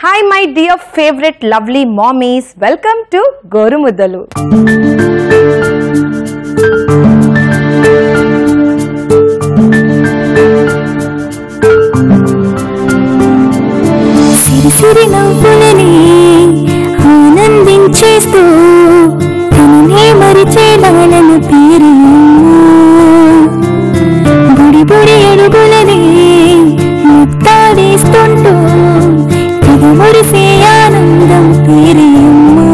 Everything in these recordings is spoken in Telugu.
Hi my dear favorite lovely mommies, welcome to Goru Muddalu. సిరి నవ్వులని ఆనందించేస్తూ తననే మరిచేలాలన పేరు బుడి బుడి అడుగులని ముత్తాడేస్తుంటూ మురిసే ఆనందం పేరేమ్మా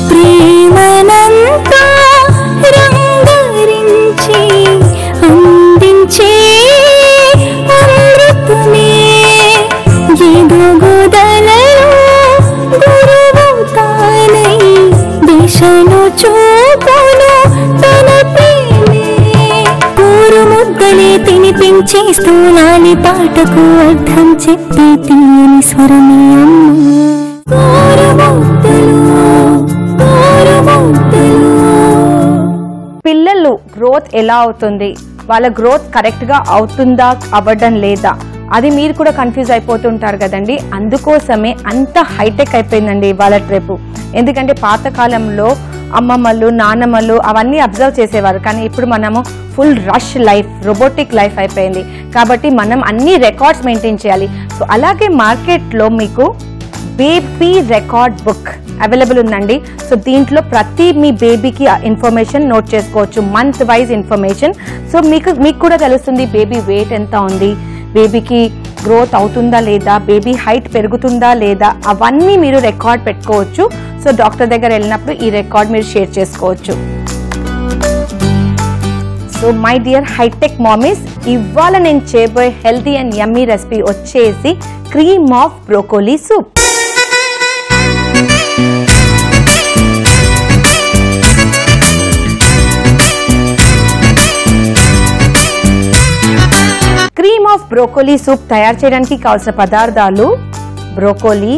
ప్రేమనంతా రంగరించి అందించే అమృతమే ఏదో గోదలలో గురువు తానై దిశను చూపును తన ప్రేమే పూరు ముద్దలే తినిపించేస్తూ నాలి పాటకు అర్థం చెప్పే తీయని స్వరమే పిల్లలు గ్రోత్ ఎలా అవుతుంది, వాళ్ళ గ్రోత్ కరెక్ట్ గా అవుతుందా అవ్వడం లేదా, అది మీరు కూడా కన్ఫ్యూజ్ అయిపోతుంటారు కదండి. అందుకోసమే అంత హైటెక్ అయిపోయిందండి ఇవాళ రేపు. ఎందుకంటే పాతకాలంలో అమ్మమ్మలు నాన్నమ్మలు అవన్నీ అబ్జర్వ్ చేసేవారు, కానీ ఇప్పుడు మనము full rush life, robotic life అయిపోయింది. కాబట్టి మనం అన్ని రికార్డ్స్ మెయింటైన్ చేయాలి. సో అలాగే మార్కెట్లో మీకు బేబీ రికార్డ్ బుక్ అవైలబుల్ ఉందండి. సో దీంట్లో ప్రతి మీ బేబీకి ఇన్ఫర్మేషన్ నోట్ చేసుకోవచ్చు, మంత్ వైజ్ ఇన్ఫర్మేషన్. సో మీకు కూడా తెలుస్తుంది బేబీ వెయిట్ ఎంత ఉంది, బేబీకి గ్రోత్ అవుతుందా లేదా, బేబీ హైట్ పెరుగుతుందా లేదా, అవన్నీ మీరు రికార్డ్ పెట్టుకోవచ్చు. సో డాక్టర్ దగ్గర వెళ్ళినప్పుడు ఈ రికార్డ్ మీరు షేర్ చేసుకోవచ్చు. So my dear hitech mommies, ఇవాళ నేను చేయబోయే హెల్తీ అండ్ యమ్మీ రెసిపీ వచ్చేసి cream of broccoli soup. Cream of broccoli soup తయారు చేయడానికి కావాల్సిన పదార్థాలు బ్రోకోలీ,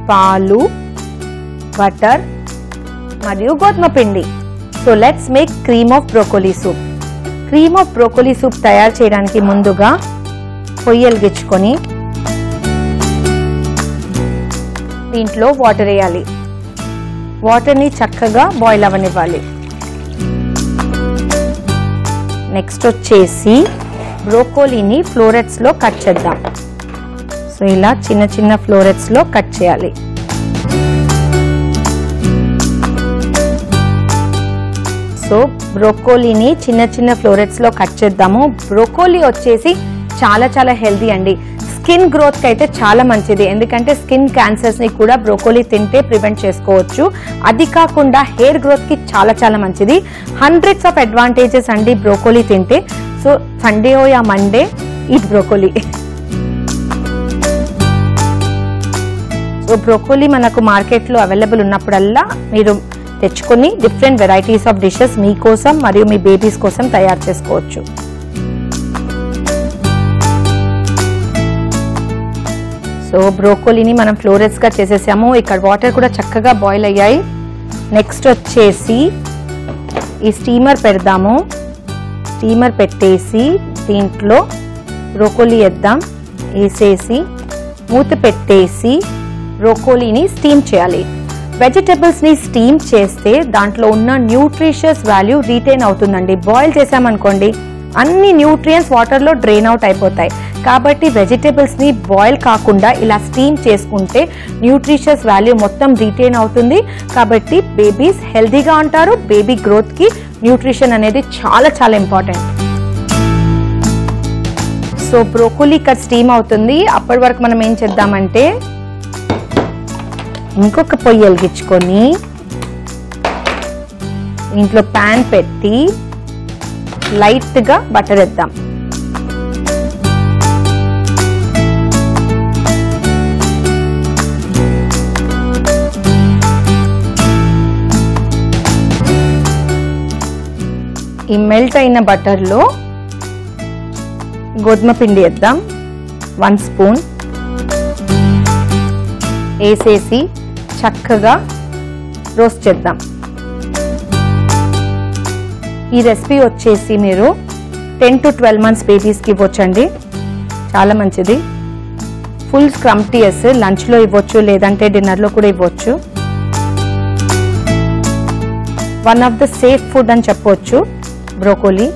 పాలు, బటర్ మరియు గోధుమ పిండి. So let's make cream of broccoli soup. Cream of broccoli soup తయారు చేయడానికి ముందుగా పొయ్యి వెలిగించుకొని దీంట్లో వాటర్ వేయాలి. వాటర్ని చక్కగా బాయిల్ అవ్వనివ్వాలి. నెక్స్ట్ వచ్చేసి బ్రోకోలీని ఫ్లోరెట్స్లో కట్ చేద్దాం. సో ఇలా చిన్న చిన్న ఫ్లోరెట్స్లో కట్ చేయాలి. సో బ్రోకోలీని చిన్న చిన్న ఫ్లోరెట్స్లో కట్ చేద్దాము. బ్రోకోలీ వచ్చేసి చాలా చాలా హెల్దీ అండి. స్కిన్ గ్రోత్కి అయితే చాలా మంచిది, ఎందుకంటే స్కిన్ క్యాన్సర్స్ని కూడా బ్రోకోలీ తింటే ప్రివెంట్ చేసుకోవచ్చు. అది కాకుండా హెయిర్ గ్రోత్కి చాలా చాలా మంచిది. హండ్రెడ్స్ ఆఫ్ అడ్వాంటేజెస్ అండి బ్రోకోలీ తింటే. So Sunday yeah Monday eat broccoli. So broccoli మనకు మార్కెట్లో అవైలబుల్ ఉన్నప్పుడల్లా మీరు తెచ్చుకొని డిఫరెంట్ వెరైటీస్ ఆఫ్ డిషెస్ మీకోసం మరియు మీ బేబీస్ కోసం తయారు చేసుకోవచ్చు. సో బ్రోకోలీని మనం ఫ్లోరెట్స్గా చేసేసాము. ఇక్కడ వాటర్ కూడా చక్కగా బాయిల్ అయ్యాయి. నెక్స్ట్ వచ్చేసి ఈ స్టీమర్ పెడదాము. స్టీమర్ పెట్టేసి దీంట్లో బ్రోకోలీ వేద్దాం. వేసేసి మూత పెట్టేసి బ్రోకోలీని స్టీమ్ చేయాలి. వెజిటబుల్స్ని స్టీమ్ చేస్తే దాంట్లో ఉన్న న్యూట్రిషియస్ వాల్యూ రీటైన్ అవుతుందండి. బాయిల్ చేసామనుకోండి అన్ని న్యూట్రియంట్స్ వాటర్లో డ్రైన్ అవుట్ అయిపోతాయి. కాబట్టి వెజిటబుల్స్ని బాయిల్ కాకుండా ఇలా స్టీమ్ చేసుకుంటే న్యూట్రిషియస్ వాల్యూ మొత్తం రీటైన్ అవుతుంది. కాబట్టి బేబీస్ హెల్తీగా ఉంటారు. బేబీ గ్రోత్కి న్యూట్రిషన్ అనేది చాలా చాలా ఇంపార్టెంట్. సో బ్రోకోలీ ఇక్కడ స్టీమ్ అవుతుంది. అప్పటి వరకు మనం ఏం చేద్దామంటే ఇంకొక పొయ్యి వెలిగించుకొని ఇంట్లో ప్యాన్ పెట్టి లైట్గా బటర్ వేద్దాం. ఈ మెల్ట్ అయిన బటర్లో గోధుమ పిండి వేద్దాం. 1 స్పూన్ వేసేసి చక్కగా రోస్ట్ చేద్దాం. ఈ రెసిపీ వచ్చేసి మీరు 10 to 12 months బేబీస్కి ఇవ్వచ్చండి, చాలా మంచిది. ఫుల్ స్క్రమ్టియస్, లంచ్లో ఇవ్వచ్చు లేదంటే డిన్నర్లో కూడా ఇవ్వచ్చు. One of the safe food అని చెప్పవచ్చు broccoli.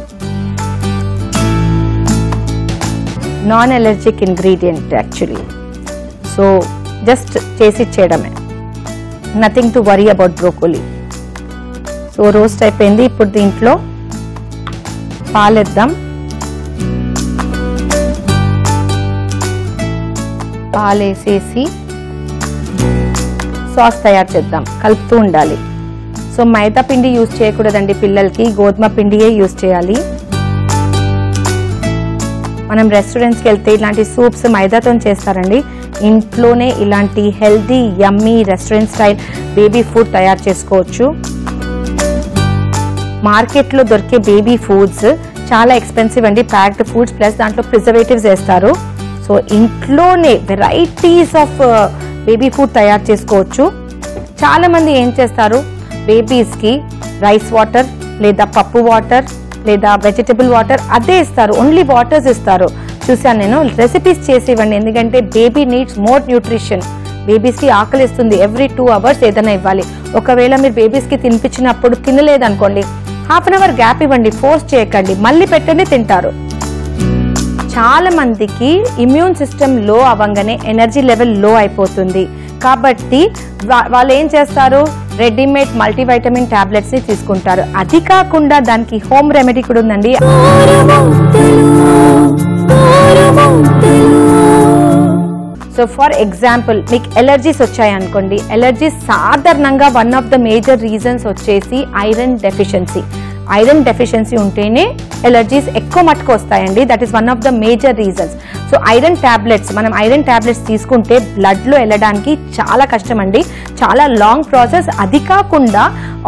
Non allergic ingredient actually. So just చేసి ఇచ్చేయడమే, nothing to worry about broccoli. So roast అయిపోయింది. ఇప్పుడు దీంట్లో పాలేద్దాం. పాలేసేసి సాస్ తయారు చేద్దాం, కలుపుతూ ఉండాలి. సో మైదా పిండి యూజ్ చేయకూడదండి పిల్లలకి, గోధుమ పిండియే యూజ్ చేయాలి. మనం రెస్టారెంట్స్కి వెళ్తే ఇలాంటి సూప్స్ మైదాతో చేస్తారండి. ఇంట్లోనే ఇలాంటి హెల్దీ యమ్మీ రెస్టారెంట్ స్టైల్ బేబీ ఫుడ్ తయారు చేసుకోవచ్చు. మార్కెట్లో దొరికే బేబీ ఫుడ్స్ చాలా ఎక్స్పెన్సివ్ అండి, ప్యాక్డ్ ఫుడ్స్, ప్లస్ దాంట్లో ప్రిజర్వేటివ్స్ వేస్తారు. సో ఇంట్లోనే వెరైటీస్ ఆఫ్ బేబీ ఫుడ్ తయారు చేసుకోవచ్చు. చాలామంది ఏం చేస్తారు, బేబీస్కి రైస్ వాటర్ లేదా పప్పు వాటర్ లేదా వెజిటబుల్ వాటర్ అదే ఇస్తారు, ఓన్లీ వాటర్స్ ఇస్తారు. చూసాను నేను. రెసిపీస్ చేసి ఇవ్వండి, ఎందుకంటే బేబీ నీడ్స్ మోర్ న్యూట్రిషన్. బేబీస్కి ఆకలిస్తుంది, ఎవ్రీ 2 hours ఏదైనా ఇవ్వాలి. ఒకవేళ మీరు బేబీస్కి తినిపించినప్పుడు తినలేదనుకోండి, హాఫ్ అన్ అవర్ గ్యాప్ ఇవ్వండి, ఫోర్స్ చేయకండి, మళ్ళీ పెట్టండి, తింటారు. చాలా మందికి ఇమ్యూన్ సిస్టమ్ లో అవ్వగానే ఎనర్జీ లెవెల్ లో అయిపోతుంది. కాబట్టి వాళ్ళు ఏం చేస్తారు, రెడీమేడ్ మల్టీవైటమిన్ టాబ్లెట్స్ ని తీసుకుంటారు. అది కాకుండా దానికి హోమ్ రెమెడీ కూడా ఉందండి. సో ఫర్ ఎగ్జాంపుల్ మీకు ఎలర్జీస్ వచ్చాయనుకోండి, ఎలర్జీస్ సాధారణంగా one of the major reasons వచ్చేసి ఐరన్ డెఫిషియన్సీ. ఐరన్ డెఫిషియన్సీ ఉంటేనే ఎలర్జీస్ ఎక్కువ మట్టుకు వస్తాయండి. That is one of the major reasons. So iron tablets, మనం ఐరన్ టాబ్లెట్స్ తీసుకుంటే బ్లడ్లో వెళ్ళడానికి చాలా కష్టం అండి, చాలా లాంగ్ ప్రాసెస్. అది కాకుండా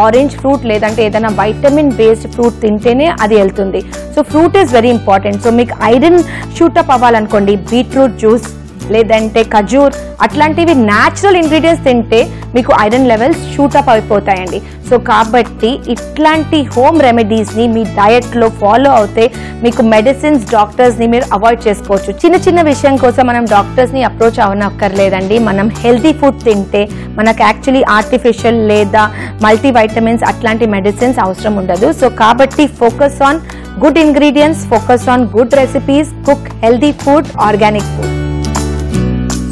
ఆరెంజ్ ఫ్రూట్ లేదంటే ఏదైనా వైటమిన్ బేస్డ్ ఫ్రూట్ తింటేనే అది వెళ్తుంది. So fruit is very important. So మీకు ఐరన్ షూటప్ అవ్వాలనుకోండి, బీట్రూట్ జ్యూస్ లేదంటే ఖజూర్ అట్లాంటివి న్యాచురల్ ఇంగ్రీడియంట్స్ తింటే మీకు ఐరన్ లెవెల్స్ షూటప్ అయిపోతాయండి. సో కాబట్టి ఇట్లాంటి హోమ్ రెమెడీస్ని మీ డయట్లో ఫాలో అవుతే మీకు మెడిసిన్స్, డాక్టర్స్ని మీరు అవాయిడ్ చేసుకోవచ్చు. చిన్న చిన్న విషయం కోసం మనం డాక్టర్స్ని అప్రోచ్ అవ్వనక్కర్లేదండి. మనం హెల్తీ ఫుడ్ తింటే మనకు యాక్చువల్లీ ఆర్టిఫిషియల్ లేదా మల్టీవైటమిన్స్ అట్లాంటి మెడిసిన్స్ అవసరం ఉండదు. సో కాబట్టి focus on good ingredients, focus on good recipes, cook healthy food, organic food.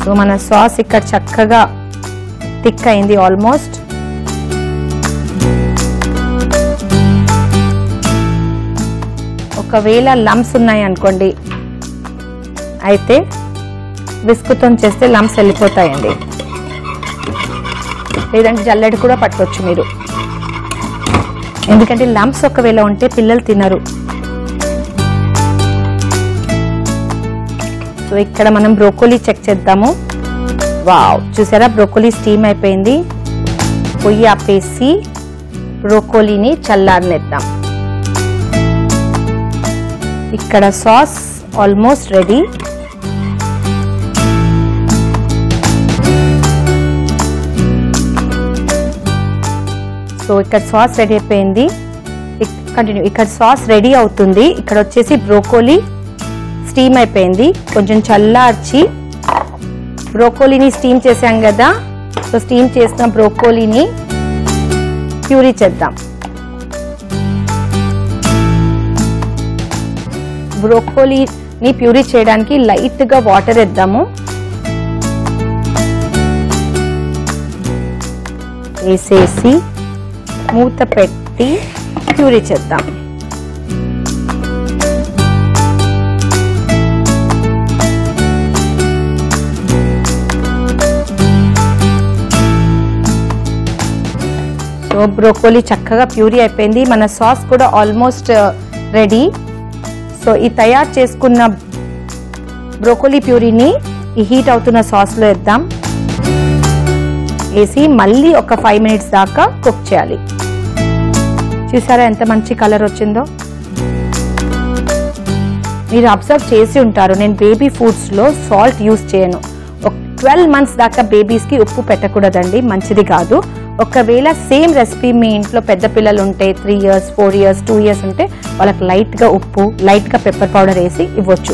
So మన సాస్ ఇక్కడ చక్కగా థిక్ అయింది ఆల్మోస్ట్. ఒకవేళ లంప్స్ ఉన్నాయి అనుకోండి, అయితే విస్కుతో చేస్తే లంప్స్ వెళ్ళిపోతాయండి, లేదంటే జల్లెడ కూడా పట్టవచ్చు మీరు. ఎందుకంటే లంప్స్ ఒకవేళ ఉంటే పిల్లలు తినరు. సో ఇక్కడ మనం బ్రోకోలీ చెక్ చేద్దాము. వావ్, చూసారా బ్రోకోలీ స్టీమ్ అయిపోయింది. పొయ్యి ఆపేసి బ్రోకోలీని చల్లారనిద్దాం. ఇక్కడ సాస్ ఆల్మోస్ట్ రెడీ. సో ఇక్కడ సాస్ రెడీ అయిపోయింది. కంటిన్యూ. ఇక్కడ సాస్ రెడీ అవుతుంది. ఇక్కడ వచ్చేసి బ్రోకోలీ స్టీమ్ అయిపోయింది. కొంచెం చల్లార్చి బ్రోకోలీని స్టీమ్ చేసాం కదా, సో స్టీమ్ చేసిన బ్రోకోలీని ప్యూరీ చేద్దాం. బ్రోకోలీని ప్యూరీ చేయడానికి లైట్గా వాటర్ వేద్దాము. వేసేసి మూత పెట్టి ప్యూరీ చేద్దాం. సో బ్రోకోలీ చక్కగా ప్యూరీ అయిపోయింది. మన సాస్ కూడా ఆల్మోస్ట్ రెడీ. సో ఈ తయారు చేసుకున్న బ్రోకోలీ ప్యూరీని ఈ హీట్ అవుతున్న సాస్లో వేద్దాం. వేసి మళ్ళీ ఒక 5 minutes దాకా కుక్ చేయాలి. చూసారా ఎంత మంచి కలర్ వచ్చిందో. మీరు అబ్జర్వ్ చేసి ఉంటారు, నేను బేబీ ఫుడ్స్లో సాల్ట్ యూస్ చేయను. 12 months దాకా బేబీస్కి ఉప్పు పెట్టకూడదండి, మంచిది కాదు. ఒకవేళ సేమ్ రెసిపీ మీ ఇంట్లో పెద్ద పిల్లలు ఉంటే 3 years, 4 years, 2 years ఉంటే వాళ్ళకి లైట్గా ఉప్పు, లైట్గా పెప్పర్ పౌడర్ వేసి ఇవ్వచ్చు.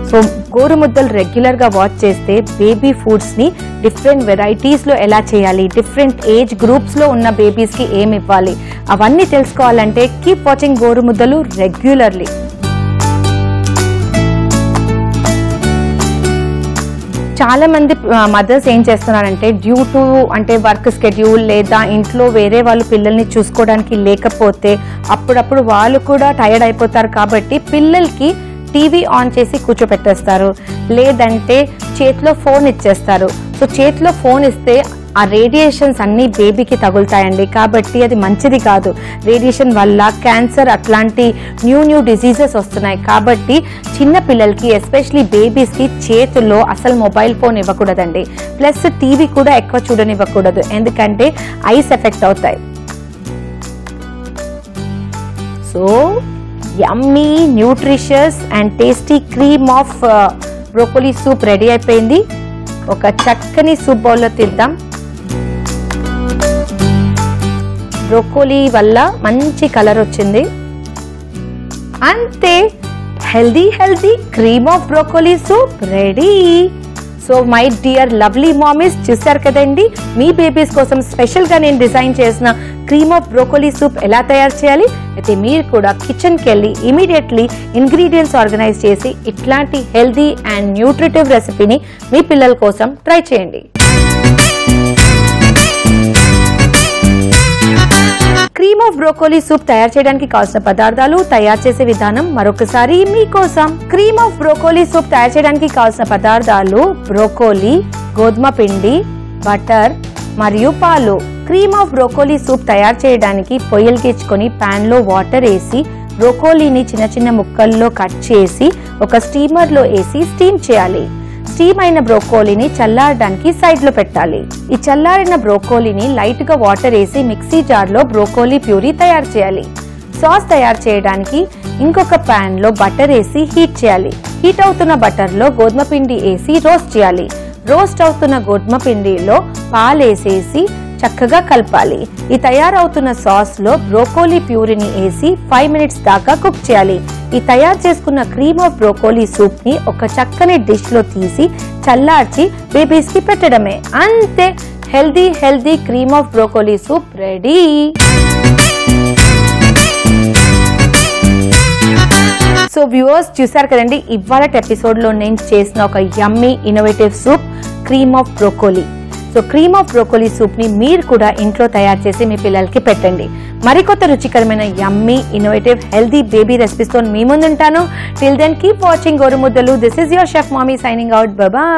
సో గోరుముద్దలు రెగ్యులర్గా వాచ్ చేస్తే బేబీ ఫుడ్స్ని డిఫరెంట్ వెరైటీస్లో ఎలా చేయాలి, డిఫరెంట్ ఏజ్ గ్రూప్స్లో ఉన్న బేబీస్కి ఏమి ఇవ్వాలి, అవన్నీ తెలుసుకోవాలంటే కీప్ వాచింగ్ గోరుముద్దలు రెగ్యులర్లీ. చాలా మంది మదర్స్ ఏం చేస్తున్నారంటే డ్యూ టు అంటే వర్క్ స్కెడ్యూల్ లేదా ఇంట్లో వేరే వాళ్ళు పిల్లల్ని చూసుకోవడానికి లేకపోతే అప్పుడప్పుడు వాళ్ళు కూడా టైర్డ్ అయిపోతారు కాబట్టి పిల్లలకి టీవీ ఆన్ చేసి కూర్చోపెట్టేస్తారు, లేదంటే చేతిలో ఫోన్ ఇచ్చేస్తారు. సో చేతిలో ఫోన్ ఇస్తే ఆ రేడియేషన్స్ అన్నీ బేబీకి తగులుతాయండి, కాబట్టి అది మంచిది కాదు. రేడియేషన్ వల్ల క్యాన్సర్ అట్లాంటి న్యూ డిసీజెస్ వస్తున్నాయి. కాబట్టి చిన్న పిల్లలకి ఎస్పెషలీ బేబీస్కి చేతుల్లో అసలు మొబైల్ ఫోన్ ఇవ్వకూడదండి. ప్లస్ టీవీ కూడా ఎక్కువ చూడనివ్వకూడదు, ఎందుకంటే ఐస్ ఎఫెక్ట్ అవుతాయి. So yummy nutritious and tasty cream of broccoli soup ready అయిపోయింది. ఒక చక్కని సూప్ బౌల్లో తీద్దాం. బ్రోకోలీ వల్ల మంచి కలర్ వచ్చింది. అంతే, healthy cream of broccoli soup ready. So my dear lovely mummies, చూసారు కదండి, మీ బేబీస్ కోసం స్పెషల్గా నేను డిజైన్ చేసిన క్రీమ్ ఆఫ్ బ్రోకోలీ సూప్ ఎలా తయారు చేయాలి. అయితే మీరు కూడా కిచెన్కి వెళ్ళి ఇమీడియట్లీ ఇంగ్రీడియంట్స్ ఆర్గనైజ్ చేసి ఇట్లాంటి హెల్దీ అండ్ న్యూట్రిటివ్ రెసిపీని మీ పిల్లల కోసం ట్రై చేయండి. క్రీమ్ ఆఫ్ బ్రోకోలీ సూప్ తయారు చేయడానికి కావాల్సిన పదార్థాలు, తయారు చేసే విధానం మరొకసారి మీకోసం. క్రీమ్ ఆఫ్ బ్రోకోలీ సూప్ తయారు చేయడానికి కావాల్సిన పదార్థాలు బ్రోకోలీ, గోధుమ పిండి, బటర్ మరియు పాలు. క్రీమ్ ఆఫ్ బ్రోకోలీ సూప్ తయారు చేయడానికి పొయ్యిలుగిచ్చుకొని ప్యాన్ లో వాటర్ వేసి బ్రోకోలీని చిన్న చిన్న ముక్కల్లో కట్ చేసి ఒక స్టీమర్ లో వేసి స్టీమ్ చేయాలి. స్టీమ్ అయిన బ్రోకోలీని చల్లారడానికి సైడ్ లో పెట్టాలి. ఈ చల్లారిన బ్రోకోలీని లైట్ గా వాటర్ వేసి మిక్సీ జార్ లో బ్రోకోలీ ప్యూరీ తయారు చేయాలి. సాస్ తయారు చేయడానికి ఇంకొక ప్యాన్ లో బటర్ వేసి హీట్ చేయాలి. హీట్ అవుతున్న బటర్ లో గోధుమ పిండి వేసి రోస్ట్ చేయాలి. రోస్ట్ అవుతున్న గోధుమ పిండిలో పాలు వేసేసి చక్కగా కలపాలి. ఈ తయారవుతున్న సాస్ లో బ్రోకోలీ ప్యూరీని వేసి 5 మినిట్స్ దాకా కుక్ చేయాలి. ఈ తయారు చేసుకున్న క్రీమ్ ఆఫ్ బ్రోకోలీ సూప్ ని ఒక చక్కని డిష్ లో తీసి చల్లార్చి బేబీస్ కి పెట్టడమే. అంతే, healthy cream of broccoli soup ready. So viewers, చూసారు కదండి, ఇవాళ ఎపిసోడ్ లో నేను చేసిన ఒక yummy innovative soup cream of broccoli. So cream of broccoli soup ని మీరు కూడా ఇంట్లో తయారు చేసి మీ పిల్లలకి పెట్టండి. మరికొత్త రుచికరమైన yummy innovative healthy baby recipes తో మీ ముందుంటాను. Till then keep watching Gorumuddalu. This is your chef mommy signing out. Bye.